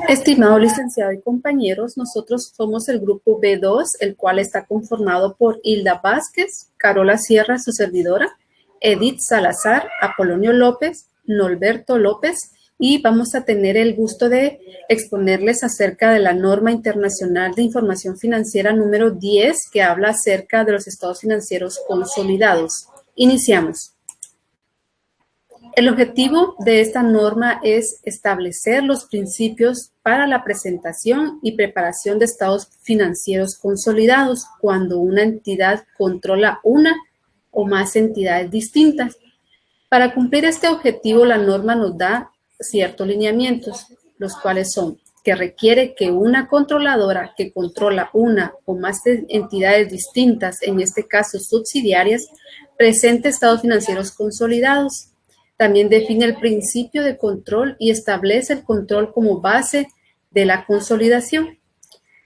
Estimado licenciado y compañeros, nosotros somos el grupo B2, el cual está conformado por Hilda Vázquez, Carola Sierra, su servidora, Edith Salazar, Apolonio López, Norberto López, y vamos a tener el gusto de exponerles acerca de la norma internacional de información financiera número 10, que habla acerca de los estados financieros consolidados. Iniciamos. El objetivo de esta norma es establecer los principios para la presentación y preparación de estados financieros consolidados cuando una entidad controla una o más entidades distintas. Para cumplir este objetivo, la norma nos da ciertos lineamientos, los cuales son que requiere que una controladora que controla una o más entidades distintas, en este caso subsidiarias, presente estados financieros consolidados. También define el principio de control y establece el control como base de la consolidación.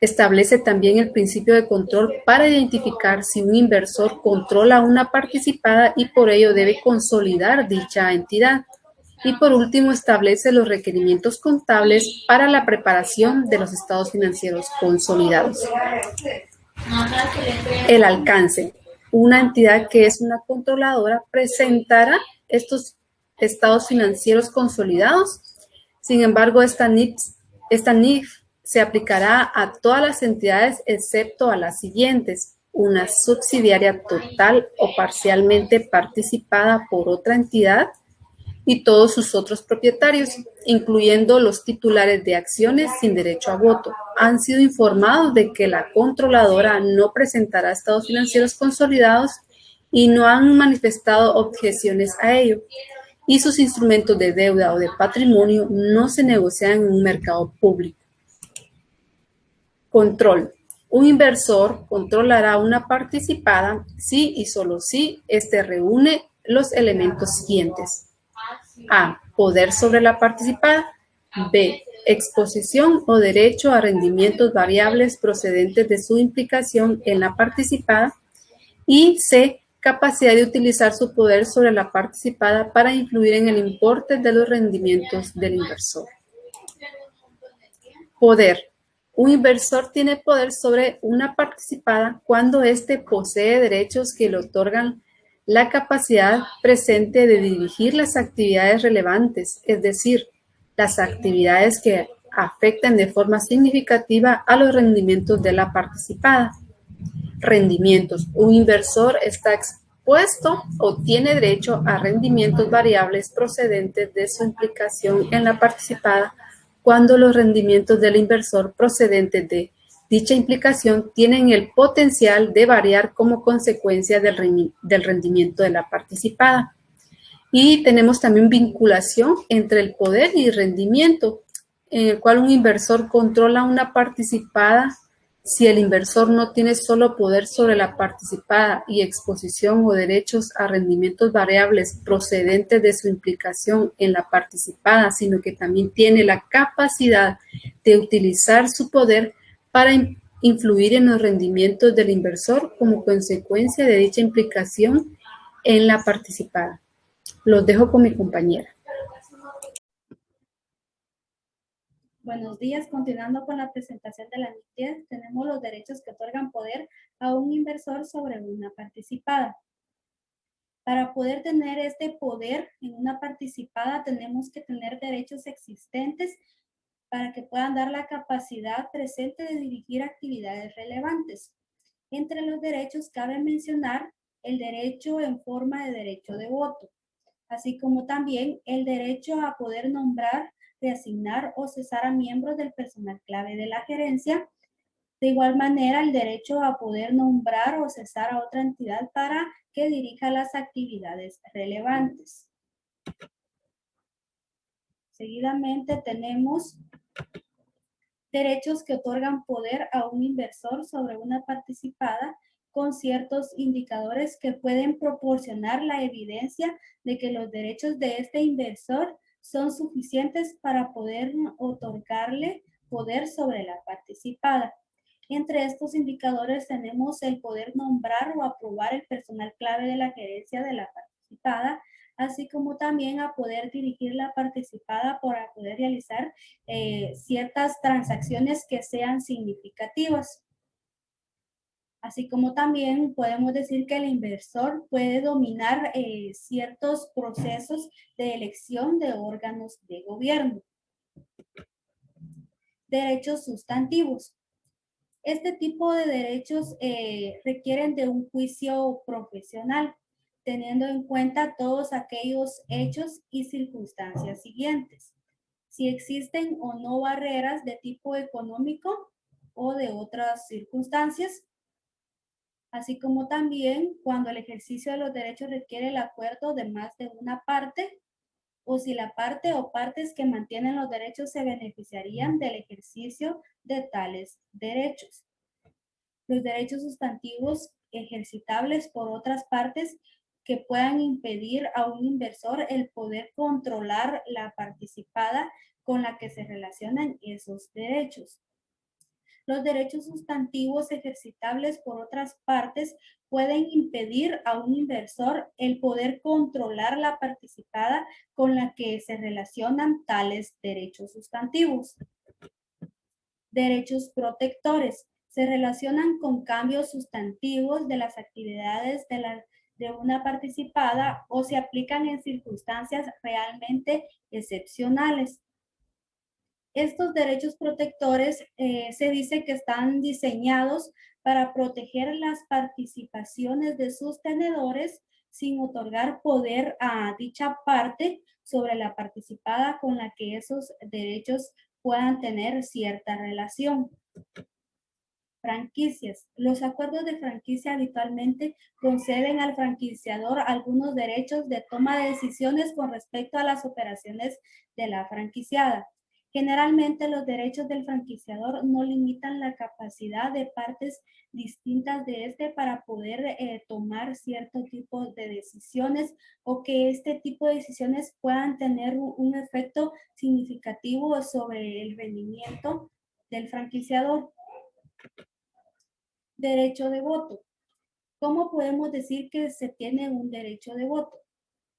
Establece también el principio de control para identificar si un inversor controla una participada y por ello debe consolidar dicha entidad. Y por último, establece los requerimientos contables para la preparación de los estados financieros consolidados. El alcance. Una entidad que es una controladora presentará estos estados financieros consolidados. Sin embargo, esta NIF se aplicará a todas las entidades excepto a las siguientes: una subsidiaria total o parcialmente participada por otra entidad y todos sus otros propietarios, incluyendo los titulares de acciones sin derecho a voto, han sido informados de que la controladora no presentará estados financieros consolidados y no han manifestado objeciones a ello, y sus instrumentos de deuda o de patrimonio no se negocian en un mercado público. Control. Un inversor controlará una participada si y solo si éste reúne los elementos siguientes: A. Poder sobre la participada. B. Exposición o derecho a rendimientos variables procedentes de su implicación en la participada. Y C. Capacidad de utilizar su poder sobre la participada para influir en el importe de los rendimientos del inversor. Poder. Un inversor tiene poder sobre una participada cuando éste posee derechos que le otorgan la capacidad presente de dirigir las actividades relevantes, es decir, las actividades que afectan de forma significativa a los rendimientos de la participada. Rendimientos. Un inversor está expuesto o tiene derecho a rendimientos variables procedentes de su implicación en la participada cuando los rendimientos del inversor procedentes de dicha implicación tienen el potencial de variar como consecuencia del rendimiento de la participada. Y tenemos también vinculación entre el poder y rendimiento, en el cual un inversor controla una participada si el inversor no tiene solo poder sobre la participada y exposición o derechos a rendimientos variables procedentes de su implicación en la participada, sino que también tiene la capacidad de utilizar su poder para influir en los rendimientos del inversor como consecuencia de dicha implicación en la participada. Los dejo con mi compañera. Buenos días, continuando con la presentación de la NIF 10, tenemos los derechos que otorgan poder a un inversor sobre una participada. Para poder tener este poder en una participada, tenemos que tener derechos existentes para que puedan dar la capacidad presente de dirigir actividades relevantes. Entre los derechos cabe mencionar el derecho en forma de derecho de voto, así como también el derecho a poder nombrar, reasignar o cesar a miembros del personal clave de la gerencia. De igual manera, el derecho a poder nombrar o cesar a otra entidad para que dirija las actividades relevantes. Seguidamente tenemos derechos que otorgan poder a un inversor sobre una participada con ciertos indicadores que pueden proporcionar la evidencia de que los derechos de este inversor son suficientes para poder otorgarle poder sobre la participada. Entre estos indicadores tenemos el poder nombrar o aprobar el personal clave de la gerencia de la participada, así como también a poder dirigir la participada para poder realizar ciertas transacciones que sean significativas. Así como también podemos decir que el inversor puede dominar ciertos procesos de elección de órganos de gobierno. Derechos sustantivos. Este tipo de derechos requieren de un juicio profesional, teniendo en cuenta todos aquellos hechos y circunstancias siguientes. Si existen o no barreras de tipo económico o de otras circunstancias, así como también cuando el ejercicio de los derechos requiere el acuerdo de más de una parte, o si la parte o partes que mantienen los derechos se beneficiarían del ejercicio de tales derechos. Los derechos sustantivos ejercitables por otras partes que puedan impedir a un inversor el poder controlar la participada con la que se relacionan esos derechos. Los derechos sustantivos ejercitables por otras partes pueden impedir a un inversor el poder controlar la participada con la que se relacionan tales derechos sustantivos. Derechos protectores se relacionan con cambios sustantivos de las actividades de una participada o se aplican en circunstancias realmente excepcionales. Estos derechos protectores se dice que están diseñados para proteger las participaciones de sus tenedores sin otorgar poder a dicha parte sobre la participada con la que esos derechos puedan tener cierta relación. Franquicias. Los acuerdos de franquicia habitualmente conceden al franquiciador algunos derechos de toma de decisiones con respecto a las operaciones de la franquiciada. Generalmente los derechos del franquiciador no limitan la capacidad de partes distintas de este para poder tomar cierto tipo de decisiones o que este tipo de decisiones puedan tener un efecto significativo sobre el rendimiento del franquiciador. Derecho de voto. ¿Cómo podemos decir que se tiene un derecho de voto?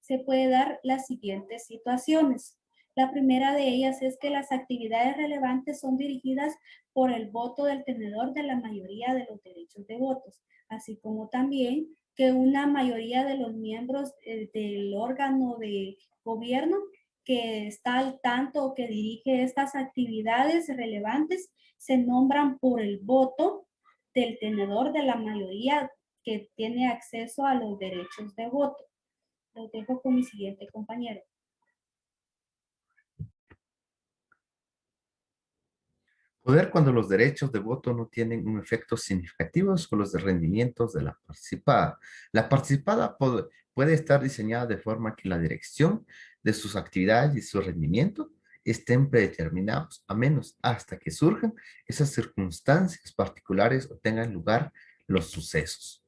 Se puede dar las siguientes situaciones. La primera de ellas es que las actividades relevantes son dirigidas por el voto del tenedor de la mayoría de los derechos de votos, así como también que una mayoría de los miembros del órgano de gobierno que está al tanto o que dirige estas actividades relevantes se nombran por el voto del tenedor de la mayoría que tiene acceso a los derechos de voto. Los dejo con mi siguiente compañero. Poder cuando los derechos de voto no tienen un efecto significativo sobre los rendimientos de la participada. La participada puede estar diseñada de forma que la dirección de sus actividades y su rendimiento estén predeterminados, a menos hasta que surjan esas circunstancias particulares o tengan lugar los sucesos.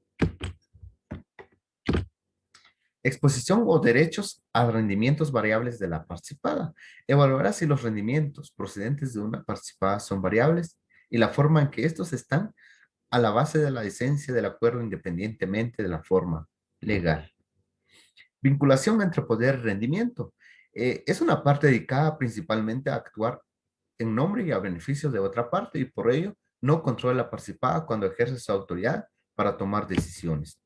Exposición o derechos a rendimientos variables de la participada. Evaluará si los rendimientos procedentes de una participada son variables y la forma en que estos están a la base de la esencia del acuerdo independientemente de la forma legal. Vinculación entre poder y rendimiento. Es una parte dedicada principalmente a actuar en nombre y a beneficio de otra parte y por ello no controla la participada cuando ejerce su autoridad para tomar decisiones.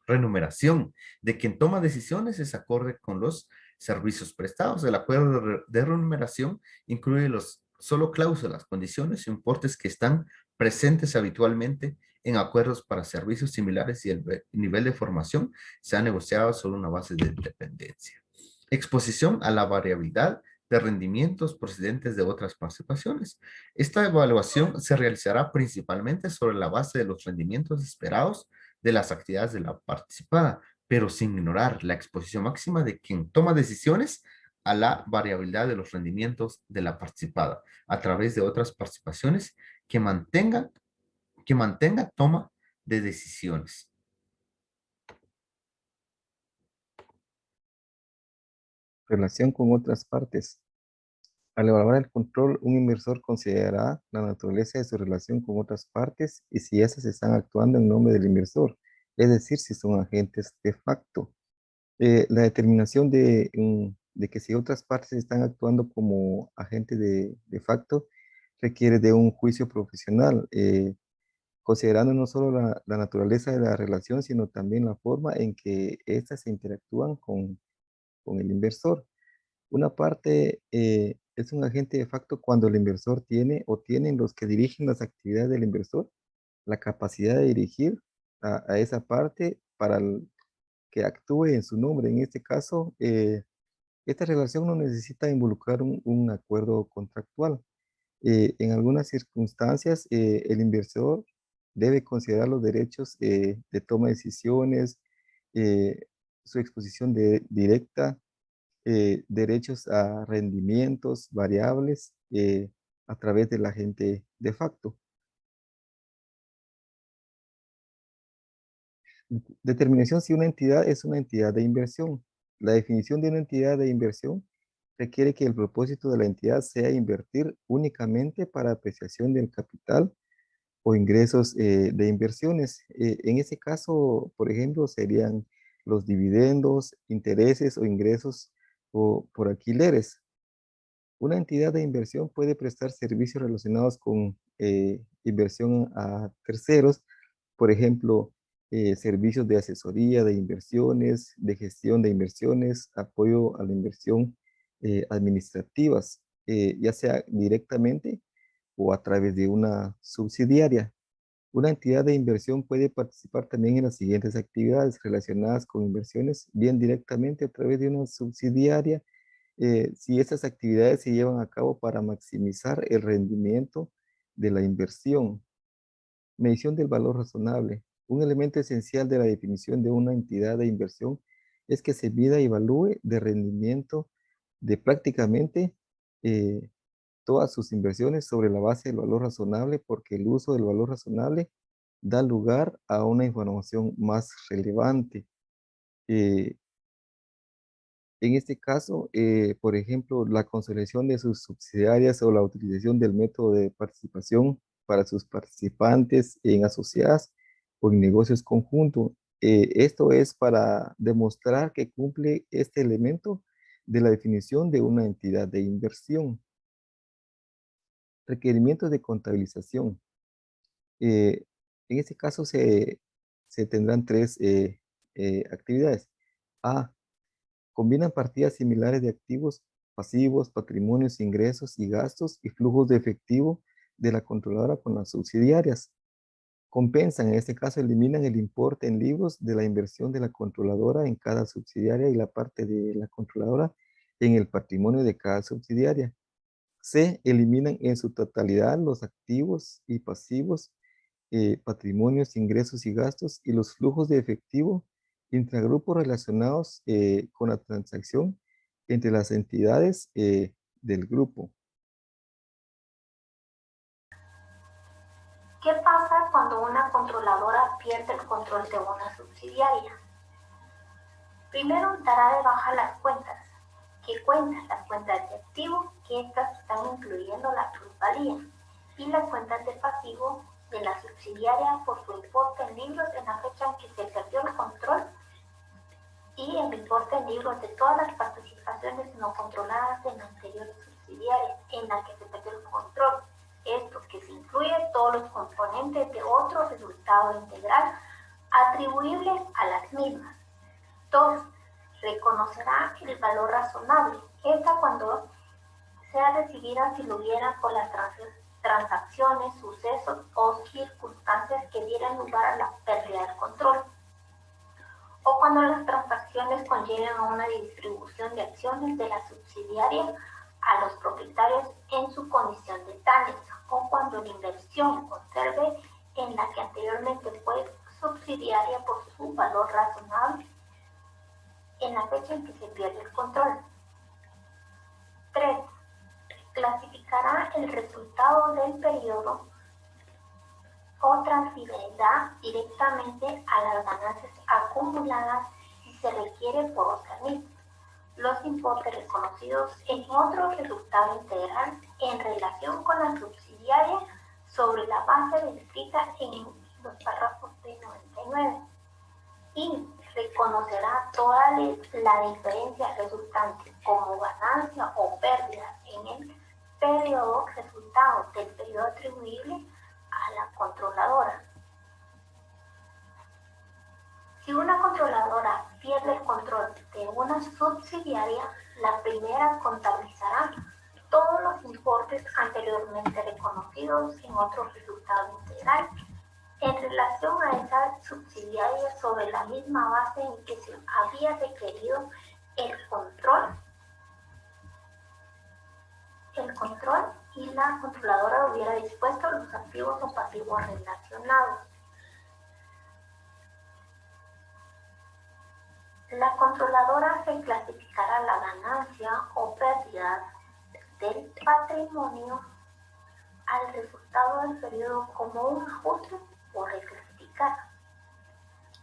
Remuneración de quien toma decisiones es acorde con los servicios prestados. El acuerdo de remuneración incluye solo cláusulas, condiciones y importes que están presentes habitualmente en acuerdos para servicios similares y el nivel de formación se ha negociado sobre una base de dependencia. Exposición a la variabilidad de rendimientos procedentes de otras participaciones. Esta evaluación se realizará principalmente sobre la base de los rendimientos esperados de las actividades de la participada, pero sin ignorar la exposición máxima de quien toma decisiones a la variabilidad de los rendimientos de la participada a través de otras participaciones que mantenga toma de decisiones. Relación con otras partes. Al evaluar el control, un inversor considerará la naturaleza de su relación con otras partes y si éstas están actuando en nombre del inversor, es decir, si son agentes de facto. La determinación de que si otras partes están actuando como agentes de facto requiere de un juicio profesional, considerando no solo la naturaleza de la relación, sino también la forma en que éstas se interactúan con el inversor. Una parte es un agente de facto cuando el inversor tiene o tienen los que dirigen las actividades del inversor la capacidad de dirigir a esa parte para que actúe en su nombre. En este caso, esta relación no necesita involucrar un acuerdo contractual. En algunas circunstancias, el inversor debe considerar los derechos de toma de decisiones, eh, su exposición directa, derechos a rendimientos variables a través del agente de facto. Determinación si una entidad es una entidad de inversión. La definición de una entidad de inversión requiere que el propósito de la entidad sea invertir únicamente para apreciación del capital o ingresos de inversiones. En ese caso, por ejemplo, serían los dividendos, intereses o ingresos por alquileres. Una entidad de inversión puede prestar servicios relacionados con inversión a terceros, por ejemplo, servicios de asesoría de inversiones, de gestión de inversiones, apoyo a la inversión administrativas, ya sea directamente o a través de una subsidiaria. Una entidad de inversión puede participar también en las siguientes actividades relacionadas con inversiones, bien directamente a través de una subsidiaria, si estas actividades se llevan a cabo para maximizar el rendimiento de la inversión. Medición del valor razonable. Un elemento esencial de la definición de una entidad de inversión es que se mida y evalúe de rendimiento de prácticamente todas sus inversiones sobre la base del valor razonable, porque el uso del valor razonable da lugar a una información más relevante. Eh, En este caso, por ejemplo, la consolidación de sus subsidiarias o la utilización del método de participación para sus participantes en asociadas o en negocios conjuntos. Esto es para demostrar que cumple este elemento de la definición de una entidad de inversión. Requerimientos de contabilización. En este caso se tendrán tres actividades. A, combinan partidas similares de activos, pasivos, patrimonios, ingresos y gastos y flujos de efectivo de la controladora con las subsidiarias. Compensan, en este caso eliminan el importe en libros de la inversión de la controladora en cada subsidiaria y la parte de la controladora en el patrimonio de cada subsidiaria. C, eliminan en su totalidad los activos y pasivos, patrimonios, ingresos y gastos y los flujos de efectivo intragrupos relacionados con la transacción entre las entidades del grupo. ¿Qué pasa cuando una controladora pierde el control de una subsidiaria? Primero dará de baja las cuentas. ¿Qué cuentas? Las cuentas de activo, que estas están incluyendo la plusvalía, y las cuentas de pasivo de la subsidiaria por su importe en libros en la fecha en que se perdió el control y el importe en libros de todas las participaciones no controladas en la anterior subsidiaria en la que se perdió el control. Esto que se incluye todos los componentes de otro resultado integral atribuibles a las mismas. 2. Reconocerá el valor razonable. Esta cuando sea recibida si lo hubiera por las transacciones, sucesos o circunstancias que dieran lugar a la pérdida del control, o cuando las transacciones conlleven a una distribución de acciones de la subsidiaria a los propietarios en su condición de tales, o cuando la inversión conserve en la que anteriormente fue subsidiaria por su valor razonable en la fecha en que se pierde el control. 3. Clasificará el resultado del periodo o transferirá directamente a las ganancias acumuladas si se requiere por organismos los importes reconocidos en otro resultado integral en relación con la subsidiaria sobre la base descrita en los párrafos de 99 y reconocerá toda la diferencia resultante como ganancia o pérdida en el periodo resultado del periodo atribuible a la controladora. Si una controladora pierde el control de una subsidiaria, la primera contabilizará todos los importes anteriormente reconocidos en otro resultado integral en relación a esa subsidiaria sobre la misma base en que se había requerido el control y la controladora hubiera dispuesto los activos o pasivos relacionados. La controladora reclasificará la ganancia o pérdida del patrimonio al resultado del periodo como un ajuste o reclasificar.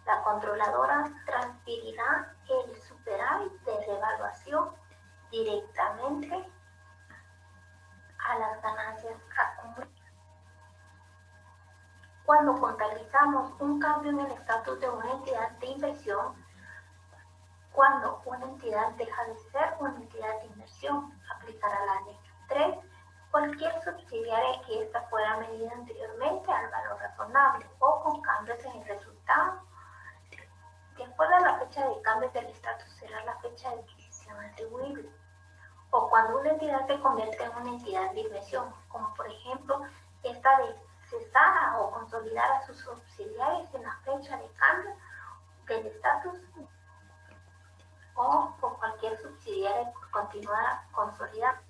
La controladora transferirá el superávit de revaluación directamente a las ganancias acumuladas. Cuando contabilizamos un cambio en el estatus de una entidad de inversión, cuando una entidad deja de ser una entidad de inversión, aplicará la ley 3, cualquier subsidiaria que ésta fuera medida anteriormente al valor razonable o con cambios en el resultado. De acuerdo a la fecha de cambio del estatus será la fecha de adquisición atribuible. O cuando una entidad se convierte en una entidad de inversión, como por ejemplo esta de cesar o consolidar a sus subsidiarios en la fecha de cambio del estatus, o por cualquier subsidiaria continuada consolidada.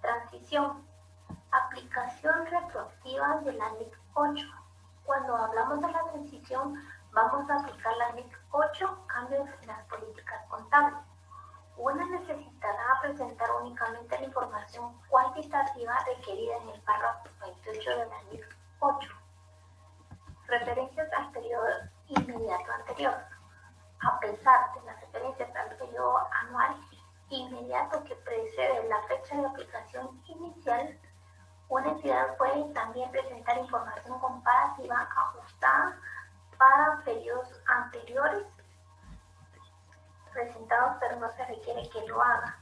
Transición. Aplicación retroactiva de la NIC 8. Cuando hablamos de la transición, vamos a aplicar la NIC 8, cambios en las políticas contables. Una necesitará presentar únicamente la información cuantitativa requerida en el párrafo 28 de la NIC 8. Referencias al periodo inmediato anterior. A pesar de las referencias al periodo anual inmediato que precede la fecha de aplicación inicial, una entidad puede también presentar información comparativa ajustada para periodos anteriores presentados, pero no se requiere que lo haga.